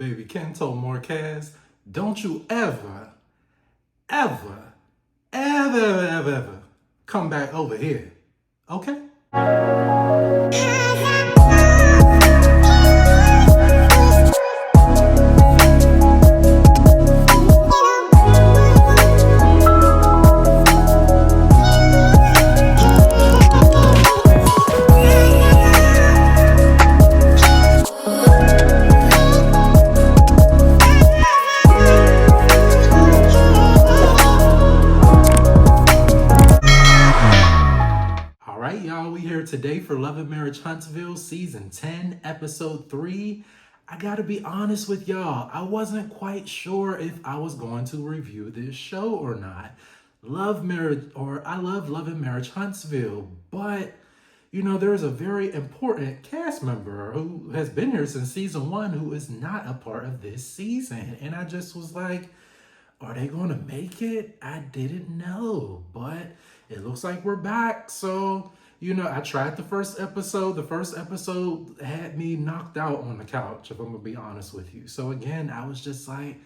Baby Ken told Marquez, don't you ever, ever, ever, ever, ever come back over here, okay? Y'all, we here today for Love and Marriage Huntsville Season 10, Episode 3. I gotta be honest with y'all, I wasn't quite sure if I was going to review this show or not. I love Love and Marriage Huntsville, but you know, there's a very important cast member who has been here since Season 1 who is not a part of this season. And I just was like, are they gonna make it? I didn't know, but it looks like we're back. So, you know, I tried the first episode. The first episode had me knocked out on the couch, if I'm gonna be honest with you. So again, I was just like,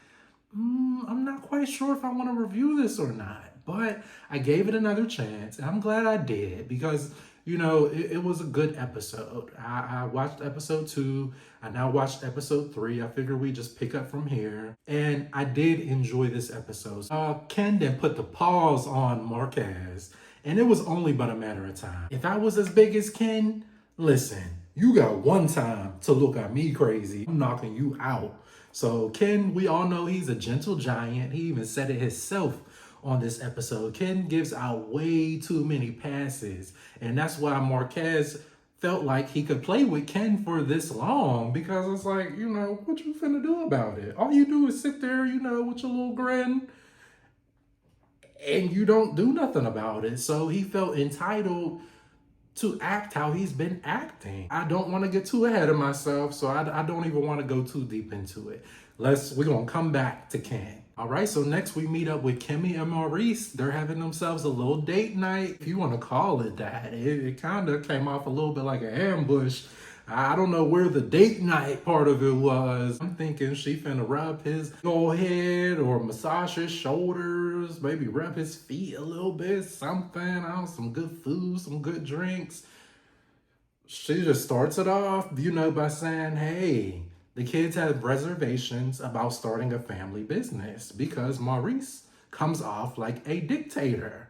I'm not quite sure if I want to review this or not. But I gave it another chance, and I'm glad I did because, you know, it was a good episode. I watched episode 2. I now watched episode 3. I figure we just pick up from here. And I did enjoy this episode. Ken then put the pause on Marquez, and it was only but a matter of time. If I was as big as Ken, listen, you got one time to look at me crazy. I'm knocking you out. So Ken, we all know he's a gentle giant. He even said it himself on this episode. Ken gives out way too many passes. And that's why Marquez felt like he could play with Ken for this long, because it's like, you know, what you finna do about it? All you do is sit there, you know, with your little grin, and you don't do nothing about it. So he felt entitled to act how he's been acting. I don't want to get too ahead of myself, so I don't even want to go too deep into it. We're gonna come back to Ken. All right, so next we meet up with Kimmy and Maurice. They're having themselves a little date night, if you want to call it that. It kind of came off a little bit like an ambush. I don't know where the date night part of it was. I'm thinking she finna rub his old head or massage his shoulders, maybe rub his feet a little bit, something, some good food, some good drinks. She just starts it off, you know, by saying, hey, the kids have reservations about starting a family business because Maurice comes off like a dictator.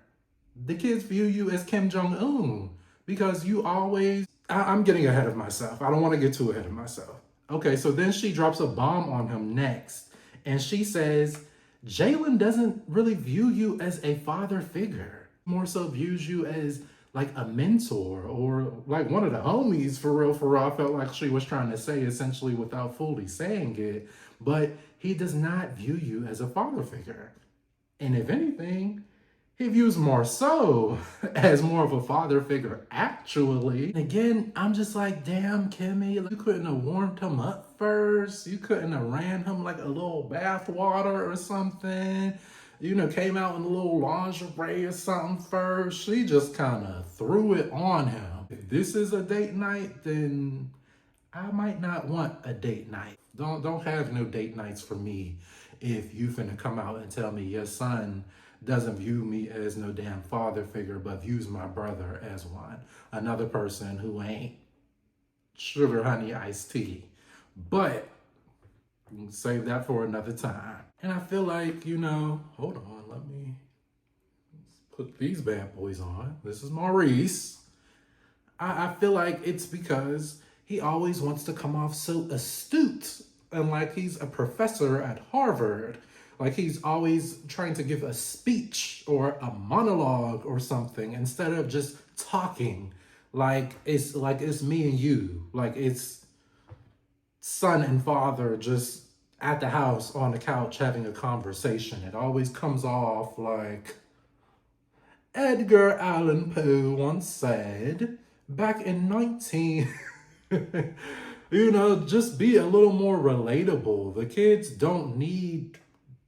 The kids view you as Kim Jong-un because you always... I'm getting ahead of myself. I don't want to get too ahead of myself. Okay, so then she drops a bomb on him next. And she says, Jaylin doesn't really view you as a father figure. More so views you as like a mentor or like one of the homies, for real, for real. I felt like she was trying to say essentially without fully saying it. But he does not view you as a father figure. And if anything, he views Maurice as more of a father figure, actually. And again, I'm just like, damn, Kimmy, you couldn't have warmed him up first. You couldn't have ran him like a little bath water or something. You know, came out in a little lingerie or something first. She just kind of threw it on him. If this is a date night, then I might not want a date night. Don't have no date nights for me if you finna come out and tell me your son doesn't view me as no damn father figure, but views my brother as one. Another person who ain't sugar honey iced tea. But we'll save that for another time. And I feel like, you know, hold on, let me put these bad boys on. This is Maurice. I feel like it's because he always wants to come off so astute and like he's a professor at Harvard. Like he's always trying to give a speech or a monologue or something instead of just talking like it's me and you. Like it's son and father just at the house on the couch having a conversation. It always comes off like Edgar Allan Poe once said back in 19... you know, just be a little more relatable. The kids don't need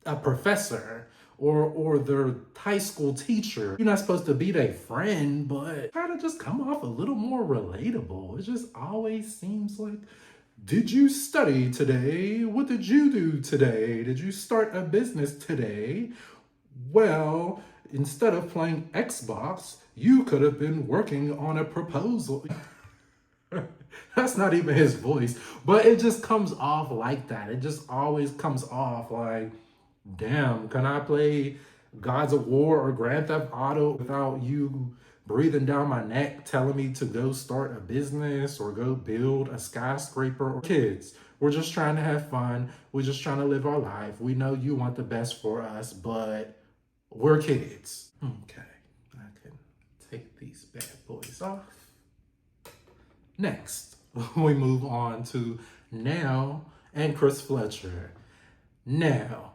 a professor or their high school teacher. You're not supposed to be their friend, but try to just come off a little more relatable. It just always seems like Did you study today? What did you do today? Did you start a business today? Well, instead of playing Xbox, you could have been working on a proposal. That's not even his voice, but it just comes off like that. It just always comes off like, damn, can I play Gods of War or Grand Theft Auto without you breathing down my neck telling me to go start a business or go build a skyscraper? Or kids, we're just trying to have fun. We're just trying to live our life. We know you want the best for us, but we're kids. Okay, I can take these bad boys off. Next, we move on to Nell and Chris Fletcher. Now,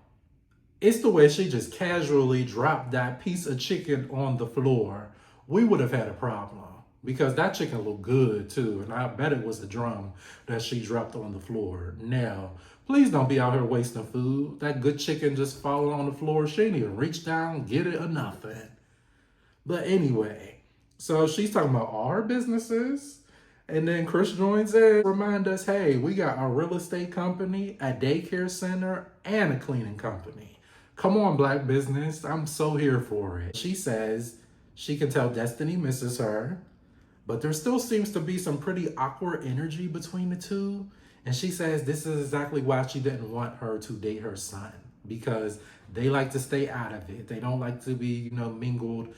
it's the way she just casually dropped that piece of chicken on the floor. We would have had a problem because that chicken looked good too. And I bet it was a drum that she dropped on the floor. Now, please don't be out here wasting food. That good chicken just falling on the floor. She didn't even reach down, get it or nothing. But anyway, so she's talking about all her businesses. And then Chris joins in, remind us, hey, we got a real estate company, a daycare center, and a cleaning company. Come on, Black business. I'm so here for it. She says she can tell Destiny misses her, but there still seems to be some pretty awkward energy between the two. And she says this is exactly why she didn't want her to date her son, because they like to stay out of it. They don't like to be, mingled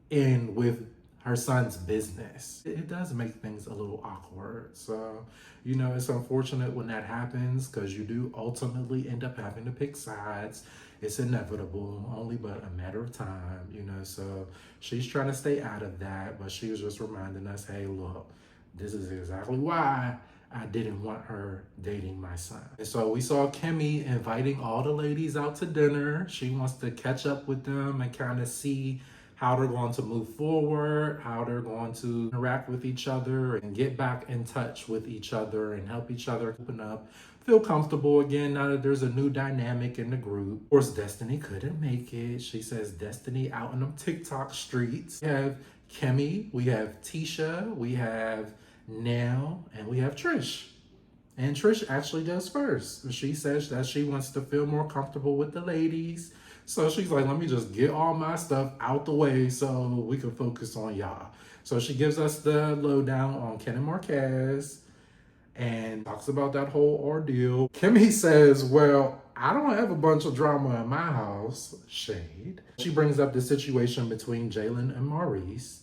in with her son's business. It does make things a little awkward. So, it's unfortunate when that happens because you do ultimately end up having to pick sides. It's inevitable, only but a matter of time, So she's trying to stay out of that, but she was just reminding us, hey, look, this is exactly why I didn't want her dating my son. And so we saw Kimmy inviting all the ladies out to dinner. She wants to catch up with them and kind of see how they're going to move forward, how they're going to interact with each other and get back in touch with each other and help each other open up, feel comfortable again now that there's a new dynamic in the group. Of course, Destiny couldn't make it. She says Destiny out in them TikTok streets. We have Kimmy, we have Tisha, we have Nell, and we have Trish. And Trish actually goes first. She says that she wants to feel more comfortable with the ladies. So she's like, let me just get all my stuff out the way so we can focus on y'all. So she gives us the lowdown on Ken and Marquez and talks about that whole ordeal. Kimmy says, well, I don't have a bunch of drama in my house. Shade. She brings up the situation between Jaylin and Maurice.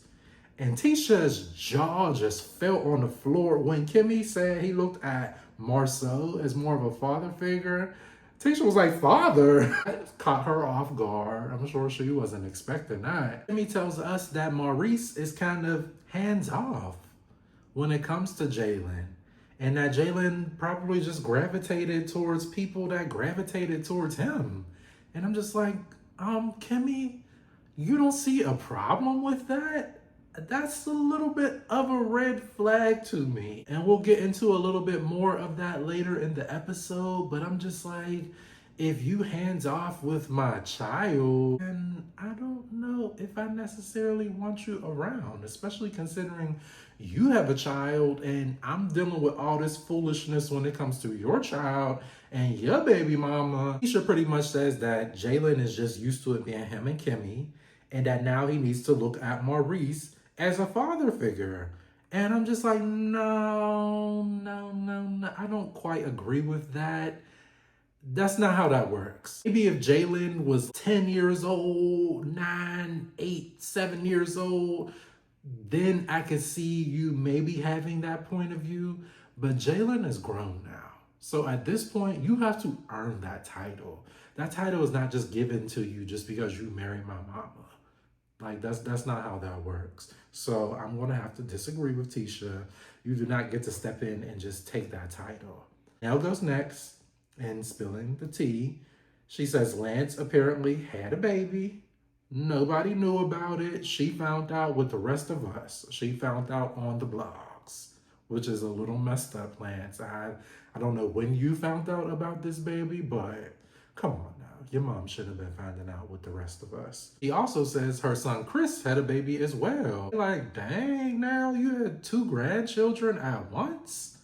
And Tisha's jaw just fell on the floor when Kimmy said he looked at Marceau as more of a father figure. Tisha was like, father? Caught her off guard. I'm sure she wasn't expecting that. Kimmy tells us that Maurice is kind of hands off when it comes to Jaylin. And that Jaylin probably just gravitated towards people that gravitated towards him. And I'm just like, Kimmy, you don't see a problem with that? That's a little bit of a red flag to me. And we'll get into a little bit more of that later in the episode, but I'm just like, if you hands off with my child, then I don't know if I necessarily want you around, especially considering you have a child and I'm dealing with all this foolishness when it comes to your child and your baby mama. Tisha pretty much says that Jaylin is just used to it being him and Kimmy, and that now he needs to look at Maurice as a father figure. And I'm just like, no. I don't quite agree with that. That's not how that works. Maybe if Jaylin was 10 years old, 9, 8, 7 years old, then I could see you maybe having that point of view. But Jaylin is grown now. So at this point, you have to earn that title. That title is not just given to you just because you married my mama. Like, that's not how that works. So I'm going to have to disagree with Tisha. You do not get to step in and just take that title. Nell goes next and spilling the tea. She says Lance apparently had a baby. Nobody knew about it. She found out with the rest of us. She found out on the blogs, which is a little messed up, Lance. I don't know when you found out about this baby, but come on now. Your mom should have been finding out with the rest of us. He also says her son Chris had a baby as well. Like, dang, now you had 2 grandchildren at once?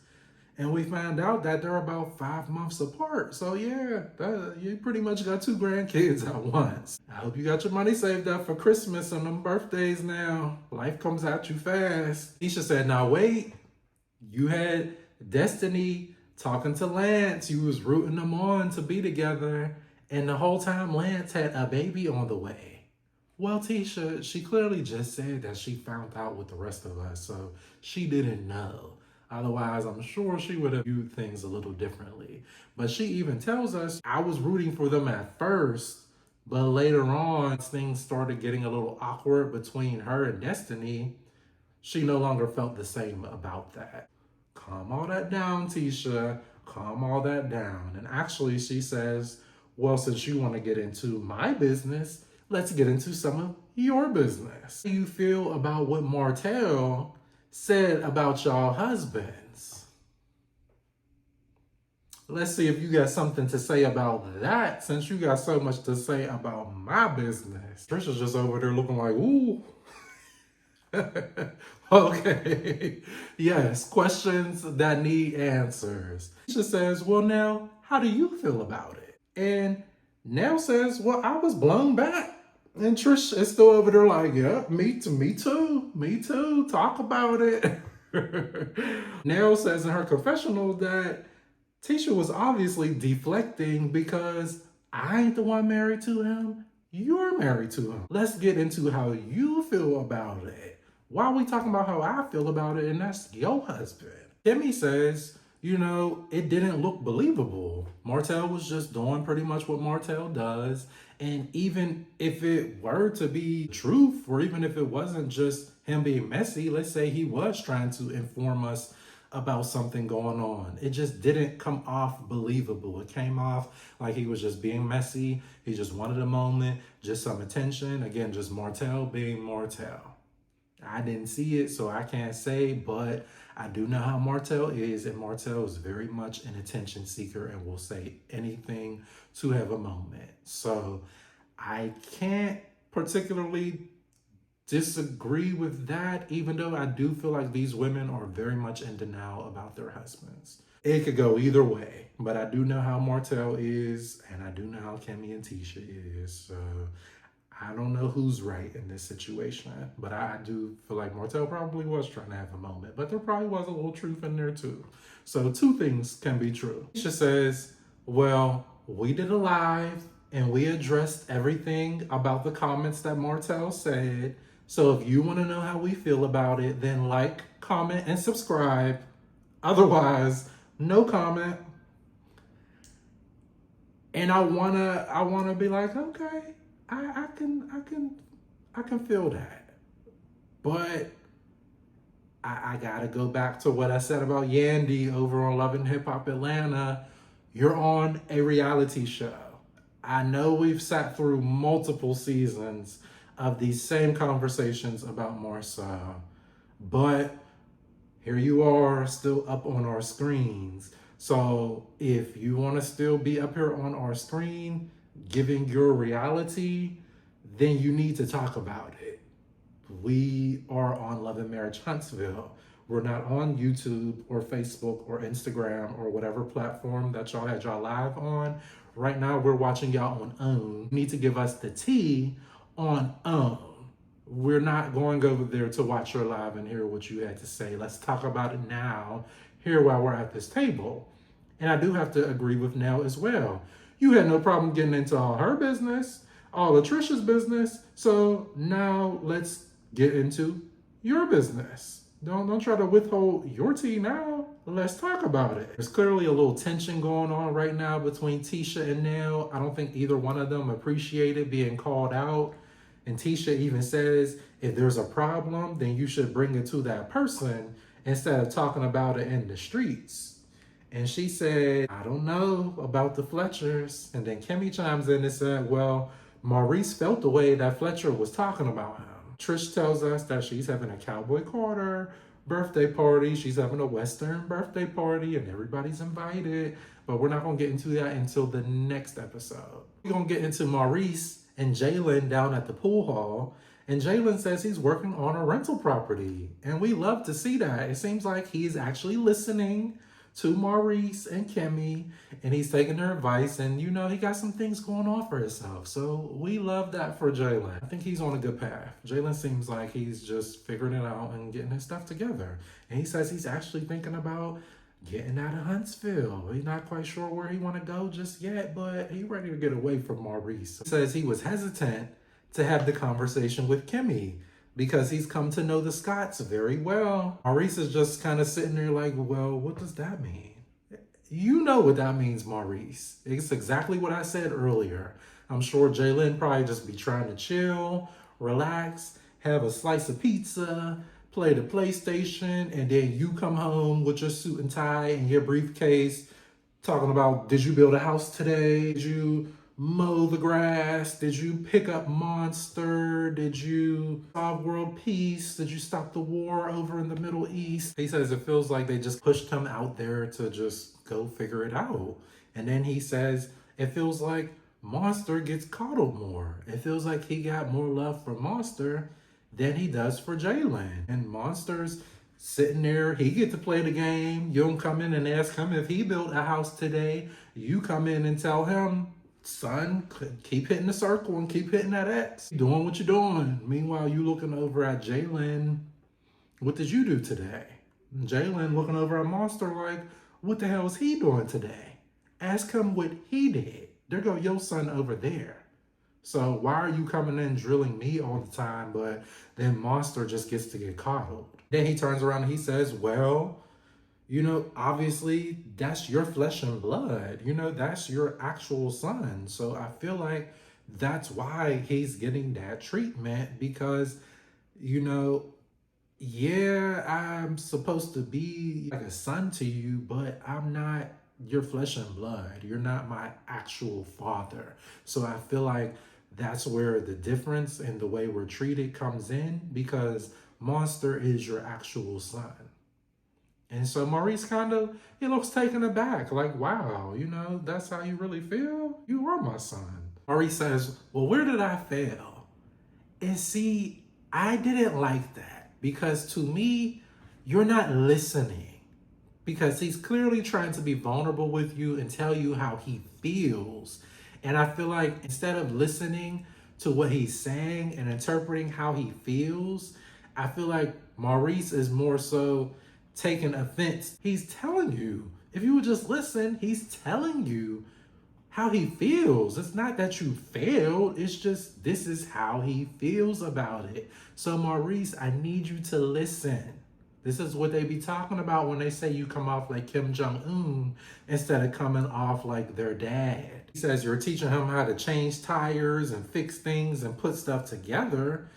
And we found out that they're about 5 months apart. So yeah, you pretty much got 2 grandkids at once. I hope you got your money saved up for Christmas and them birthdays now. Life comes at you fast. Tisha said, now wait, you had Destiny talking to Lance. You was rooting them on to be together. And the whole time Lance had a baby on the way. Well, Tisha, she clearly just said that she found out with the rest of us, so she didn't know. Otherwise, I'm sure she would have viewed things a little differently. But she even tells us, I was rooting for them at first, but later on, things started getting a little awkward between her and Destiny. She no longer felt the same about that. Calm all that down, Tisha. Calm all that down. And actually, she says, well, since you want to get into my business, let's get into some of your business. How do you feel about what Martell said about y'all husbands? Let's see if you got something to say about that, since you got so much to say about my business. Trisha's just over there looking like, ooh. Okay. Yes, questions that need answers. Tisha says, well, now, how do you feel about it? And Nell says, well, I was blown back. And Trish is still over there like, yeah, me too. Talk about it. Nell says in her confessional that Tisha was obviously deflecting because I ain't the one married to him. You're married to him. Let's get into how you feel about it. Why are we talking about how I feel about it and that's your husband? Kimmy says, you know, it didn't look believable. Martell was just doing pretty much what Martell does. And even if it were to be truth, or even if it wasn't just him being messy, let's say he was trying to inform us about something going on. It just didn't come off believable. It came off like he was just being messy. He just wanted a moment, just some attention. Again, just Martell being Martell. I didn't see it, so I can't say, but I do know how Martell is, and Martell is very much an attention seeker and will say anything to have a moment. So I can't particularly disagree with that, even though I do feel like these women are very much in denial about their husbands. It could go either way, but I do know how Martell is, and I do know how Kimmy and Tisha is, so I don't know who's right in this situation, but I do feel like Martell probably was trying to have a moment, but there probably was a little truth in there too. So 2 things can be true. Tisha says, well, we did a live and we addressed everything about the comments that Martell said. So if you want to know how we feel about it, then like, comment, and subscribe. Otherwise, no comment. And I wanna be like, okay, I can feel that. But I gotta go back to what I said about Yandy over on Love and Hip Hop Atlanta. You're on a reality show. I know we've sat through multiple seasons of these same conversations about Marcel, but here you are still up on our screens. So if you want to still be up here on our screen, giving your reality, then you need to talk about it. We are on Love and Marriage Huntsville. We're not on YouTube or Facebook or Instagram or whatever platform that y'all had y'all live on. Right now, we're watching y'all on OWN. You need to give us the tea on OWN. We're not going over there to watch your live and hear what you had to say. Let's talk about it now, here while we're at this table. And I do have to agree with Nell as well. You had no problem getting into all her business, all of Trisha's business. So now let's get into your business. Don't try to withhold your tea now. Let's talk about it. There's clearly a little tension going on right now between Tisha and Nell. I don't think either one of them appreciated being called out. And Tisha even says, if there's a problem, then you should bring it to that person instead of talking about it in the streets. And she said, I don't know about the Fletchers. And then Kimmy chimes in and said, well, Maurice felt the way that Fletcher was talking about him. Trish tells us that she's having a Cowboy Carter birthday party. She's having a Western birthday party and everybody's invited. But we're not going to get into that until the next episode. We're going to get into Maurice and Jaylin down at the pool hall. And Jaylin says he's working on a rental property. And we love to see that. It seems like he's actually listening to Maurice and Kimmy, and he's taking their advice, and he got some things going on for himself. So we love that for Jaylin. I think he's on a good path. Jaylin seems like he's just figuring it out and getting his stuff together. And he says he's actually thinking about getting out of Huntsville. He's not quite sure where he want to go just yet, but he's ready to get away from Maurice. He says he was hesitant to have the conversation with Kimmy because he's come to know the Scotts very well. Maurice is just kind of sitting there like, well, what does that mean? You know what that means, Maurice. It's exactly what I said earlier. I'm sure Jaylin probably just be trying to chill, relax, have a slice of pizza, play the PlayStation, and then you come home with your suit and tie and your briefcase talking about, did you build a house today? Did you mow the grass? Did you pick up Monster? Did you solve world peace? Did you stop the war over in the Middle East? He says it feels like they just pushed him out there to just go figure it out. And then he says it feels like Monster gets coddled more. It feels like he got more love for Monster than he does for Jaylin. And Monster's sitting there, he get to play the game. You don't come in and ask him if he built a house today. You come in and tell him, son, keep hitting the circle and keep hitting that X. Doing what you're doing. Meanwhile, you looking over at Jaylin. What did you do today? Jaylin looking over at Monster like, what the hell is he doing today? Ask him what he did. There go your son over there. So why are you coming in drilling me all the time, but then Monster just gets to get coddled? Then he turns around and he says, well, obviously that's your flesh and blood. That's your actual son. So I feel like that's why he's getting that treatment because, yeah, I'm supposed to be like a son to you, but I'm not your flesh and blood. You're not my actual father. So I feel like that's where the difference in the way we're treated comes in because Monster is your actual son. And so Maurice he looks taken aback, like, wow, that's how you really feel? You are my son. Maurice says, well, where did I fail? And see, I didn't like that because to me, you're not listening because he's clearly trying to be vulnerable with you and tell you how he feels. And I feel like instead of listening to what he's saying and interpreting how he feels, I feel like Maurice is more so taking offense. He's telling you, if you would just listen, he's telling you how he feels. It's not that you failed. It's just, this is how he feels about it. So Maurice, I need you to listen. This is what they be talking about when they say you come off like Kim Jong-un instead of coming off like their dad. He says you're teaching him how to change tires and fix things and put stuff together.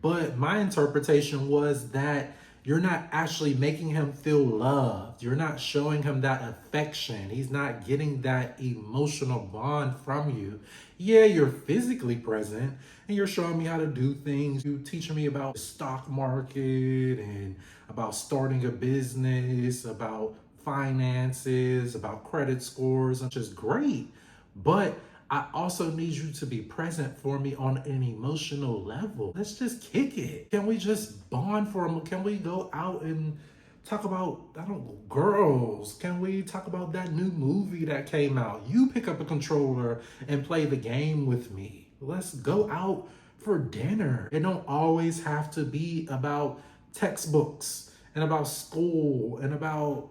But my interpretation was that you're not actually making him feel loved. You're not showing him that affection. He's not getting that emotional bond from you. Yeah, you're physically present and you're showing me how to do things. You're teaching me about the stock market and about starting a business, about finances, about credit scores, which is great. But I also need you to be present for me on an emotional level. Let's just kick it. Can we just bond for a moment? Can we go out and talk about, girls? Can we talk about that new movie that came out? You pick up a controller and play the game with me. Let's go out for dinner. It don't always have to be about textbooks and about school and about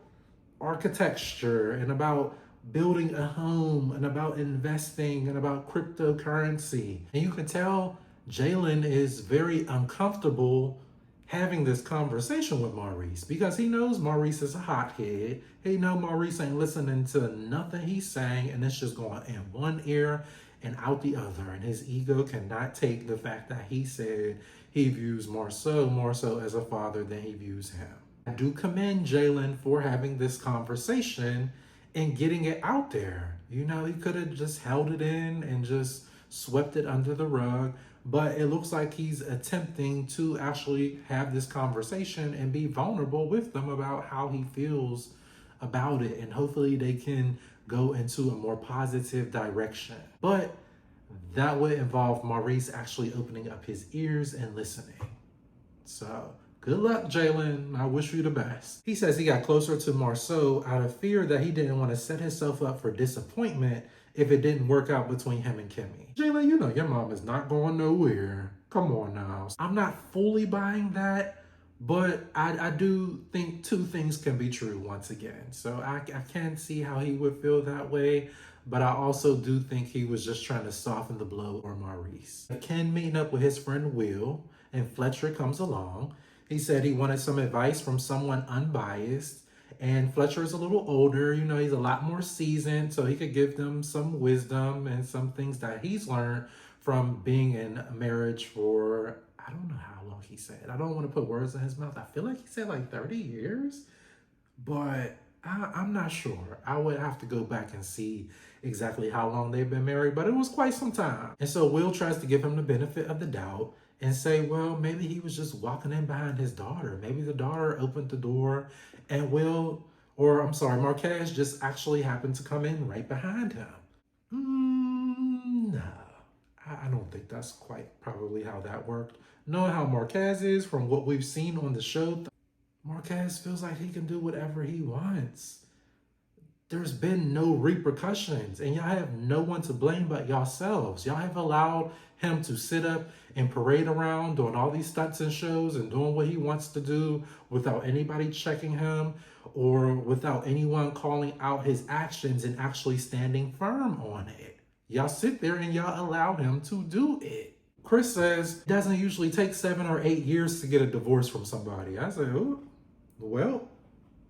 architecture and about building a home and about investing and about cryptocurrency. And you can tell Jaylin is very uncomfortable having this conversation with Maurice because he knows Maurice is a hothead. He knows Maurice ain't listening to nothing he's saying and it's just going in one ear and out the other. And his ego cannot take the fact that he said he views Maurice more so as a father than he views him. I do commend Jaylin for having this conversation and getting it out there. He could have just held it in and just swept it under the rug, but it looks like he's attempting to actually have this conversation and be vulnerable with them about how he feels about it. And hopefully they can go into a more positive direction. But that would involve Maurice actually opening up his ears and listening. So Good luck, Jaylin. I wish you the best. He says he got closer to Marceau out of fear that he didn't want to set himself up for disappointment if it didn't work out between him and Kimmy. Jaylin, you know your mom is not going nowhere. Come on now. I'm not fully buying that, but I do think two things can be true once again. So I can see how he would feel that way, but I also do think he was just trying to soften the blow for Maurice. Ken meeting up with his friend Will, and Fletcher comes along. He said he wanted some advice from someone unbiased, and Fletcher is a little older, you know, he's a lot more seasoned, so he could give them some wisdom and some things that he's learned from being in a marriage for, I don't know how long he said. I don't want to put words in his mouth. I feel like he said like 30 years, but I'm not sure. I would have to go back and see exactly how long they've been married, but it was quite some time. And so Will tries to give him the benefit of the doubt and say, well, maybe he was just walking in behind his daughter. Maybe the daughter opened the door and Marquez just actually happened to come in right behind him. No, I don't think that's quite probably how that worked. Knowing how Marquez is from what we've seen on the show, Marquez feels like he can do whatever he wants. There's been no repercussions, and y'all have no one to blame but yourselves. Y'all have allowed him to sit up and parade around doing all these stunts and shows and doing what he wants to do without anybody checking him or without anyone calling out his actions and actually standing firm on it. Y'all sit there and y'all allow him to do it. Chris says it doesn't usually take 7 or 8 years to get a divorce from somebody. I say, oh, well,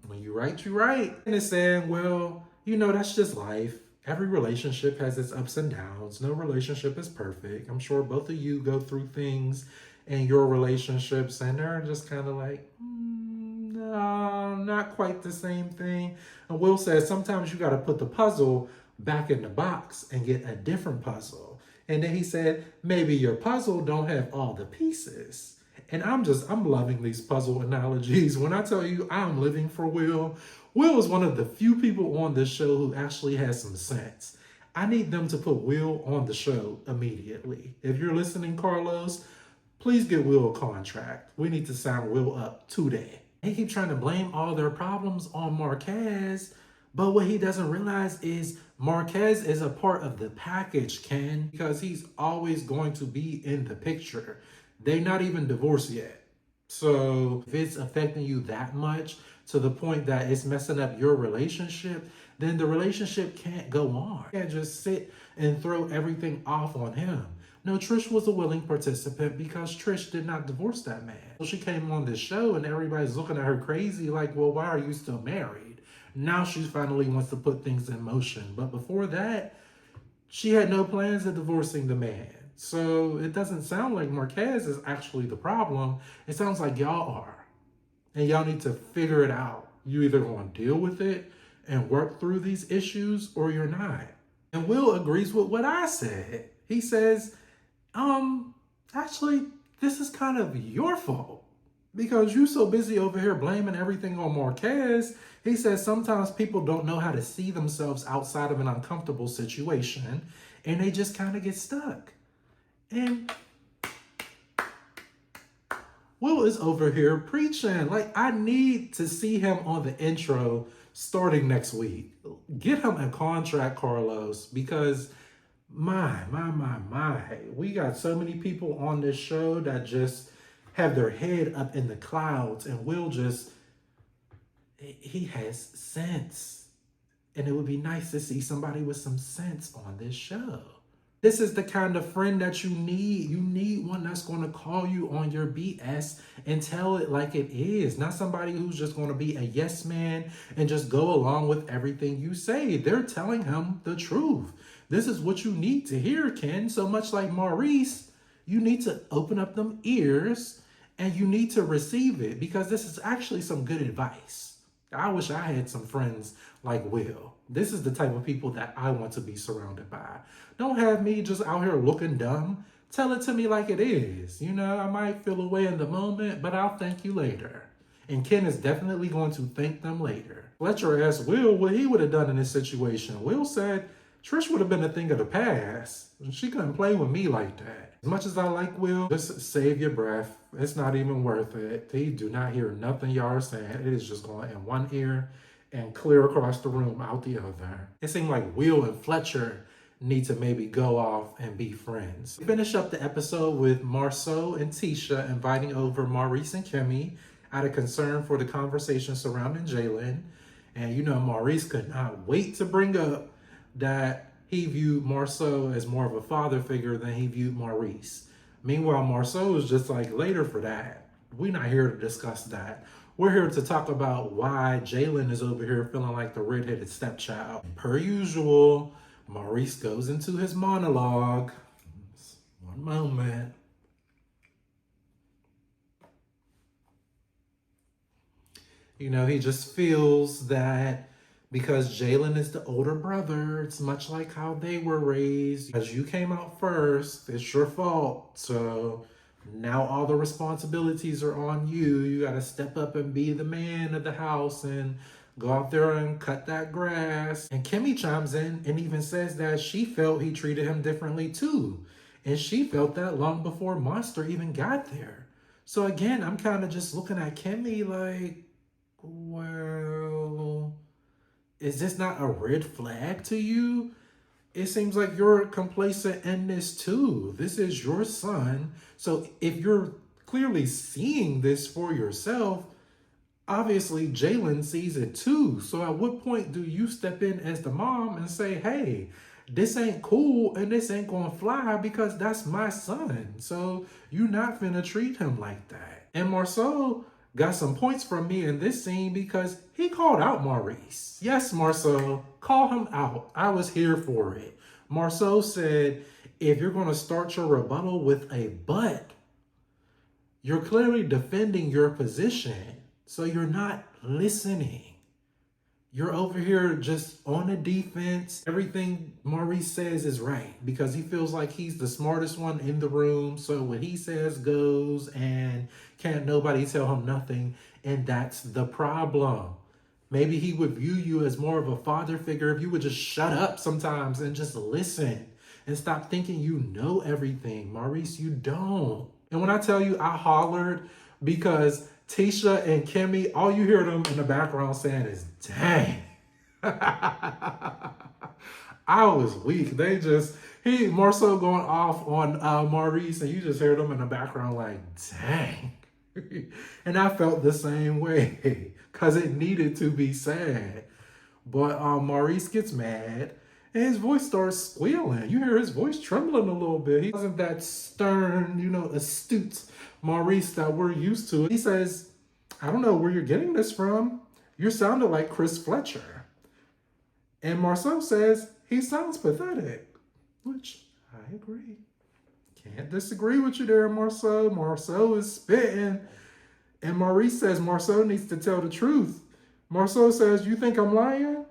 when you right, you right. And it's saying, well, you know, that's just life. Every relationship has its ups and downs. No relationship is perfect. I'm sure both of you go through things in your relationships and they're just kind of like, no, not quite the same thing. And Will says sometimes you got to put the puzzle back in the box and get a different puzzle. And then he said, maybe your puzzle don't have all the pieces. And I'm loving these puzzle analogies. When I tell you I'm living for Will, Will is one of the few people on this show who actually has some sense. I need them to put Will on the show immediately. If you're listening, Carlos, please get Will a contract. We need to sign Will up today. They keep trying to blame all their problems on Marquez, but what he doesn't realize is Marquez is a part of the package, Ken, because he's always going to be in the picture. They're not even divorced yet. So if it's affecting you that much to the point that it's messing up your relationship, then the relationship can't go on. You can't just sit and throw everything off on him. No, Trish was a willing participant because Trish did not divorce that man. So she came on this show and everybody's looking at her crazy like, well, why are you still married? Now she finally wants to put things in motion. But before that, she had no plans of divorcing the man. So it doesn't sound like Marquez is actually the problem. It sounds like y'all are. And y'all need to figure it out. You either going to deal with it and work through these issues or you're not. And Will agrees with what I said. He says, actually, this is kind of your fault because you're so busy over here blaming everything on Marquez. He says sometimes people don't know how to see themselves outside of an uncomfortable situation and they just kind of get stuck. And Will is over here preaching. Like, I need to see him on the intro starting next week. Get him a contract, Carlos, because my. We got so many people on this show that just have their head up in the clouds, and Will he has sense. And it would be nice to see somebody with some sense on this show. This is the kind of friend that you need. You need one that's going to call you on your BS and tell it like it is. Not somebody who's just going to be a yes man and just go along with everything you say. They're telling him the truth. This is what you need to hear, Ken. So much like Maurice, you need to open up them ears and you need to receive it because this is actually some good advice. I wish I had some friends like Will. This is the type of people that I want to be surrounded by. Don't have me just out here looking dumb. Tell it to me like it is. You know, I might feel away in the moment, but I'll thank you later. And Ken is definitely going to thank them later. Fletcher asked Will what he would have done in this situation. Will said, Trish would have been a thing of the past. She couldn't play with me like that. As much as I like Will, just save your breath. It's not even worth it. They do not hear nothing y'all are saying. It is just going in one ear and clear across the room out the other. It seemed like Will and Fletcher need to maybe go off and be friends. We finish up the episode with Marceau and Tisha inviting over Maurice and Kimmy out of concern for the conversation surrounding Jaylin. And you know, Maurice could not wait to bring up that he viewed Marceau as more of a father figure than he viewed Maurice. Meanwhile, Marceau is just like, later for that. We're not here to discuss that. We're here to talk about why Jaylin is over here feeling like the redheaded stepchild. Per usual, Maurice goes into his monologue. One moment. You know, he just feels that because Jaylin is the older brother, it's much like how they were raised. As you came out first, it's your fault. So now all the responsibilities are on you. You got to step up and be the man of the house and go out there and cut that grass. And Kimmy chimes in and even says that she felt he treated him differently too. And she felt that long before Monster even got there. So again, I'm kind of just looking at Kimmy like, well, is this not a red flag to you? It seems like you're complacent in this too. This is your son. So if you're clearly seeing this for yourself, obviously Jaylin sees it too. So at what point do you step in as the mom and say, hey, this ain't cool and this ain't gonna fly because that's my son. So you're not finna treat him like that. And Marceau got some points from me in this scene because he called out Maurice. Yes, Marceau, call him out. I was here for it. Marceau said, if you're going to start your rebuttal with a but, you're clearly defending your position. So you're not listening. You're over here just on the defense. Everything Maurice says is right because he feels like he's the smartest one in the room. So what he says goes and can't nobody tell him nothing. And that's the problem. Maybe he would view you as more of a father figure if you would just shut up sometimes and just listen and stop thinking you know everything. Maurice, you don't. And when I tell you I hollered because Tisha and Kimmy, all you hear them in the background saying is, dang. I was weak. Marceau going off on Maurice, and you just hear them in the background like, dang. And I felt the same way because it needed to be said. But Maurice gets mad and his voice starts squealing. You hear his voice trembling a little bit. He wasn't that stern, astute Maurice that we're used to. He says, I don't know where you're getting this from. You're sounding like Chris Fletcher. And Marceau says, he sounds pathetic, which I agree. Can't disagree with you there, Marceau. Marceau is spitting. And Maurice says Marceau needs to tell the truth. Marceau says, you think I'm lying?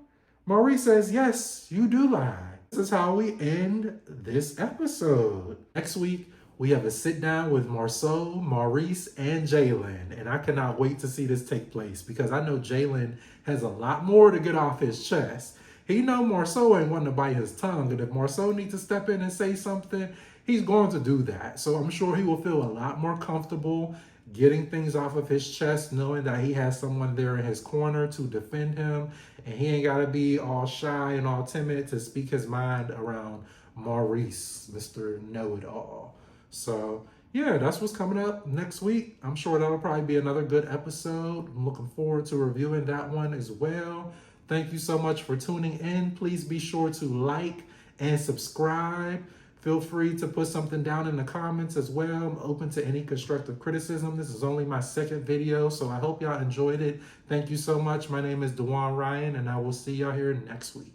Maurice says, yes, you do lie. This is how we end this episode. Next week, we have a sit down with Marceau, Maurice, and Jaylin. And I cannot wait to see this take place because I know Jaylin has a lot more to get off his chest. He know Marceau ain't wanting to bite his tongue. And if Marceau needs to step in and say something, he's going to do that. So I'm sure he will feel a lot more comfortable getting things off of his chest, knowing that he has someone there in his corner to defend him. And he ain't got to be all shy and all timid to speak his mind around Maurice, Mr. Know-It-All. So yeah, that's what's coming up next week. I'm sure that'll probably be another good episode. I'm looking forward to reviewing that one as well. Thank you so much for tuning in. Please be sure to like and subscribe. Feel free to put something down in the comments as well. I'm open to any constructive criticism. This is only my second video, so I hope y'all enjoyed it. Thank you so much. My name is Dewan Ryan, and I will see y'all here next week.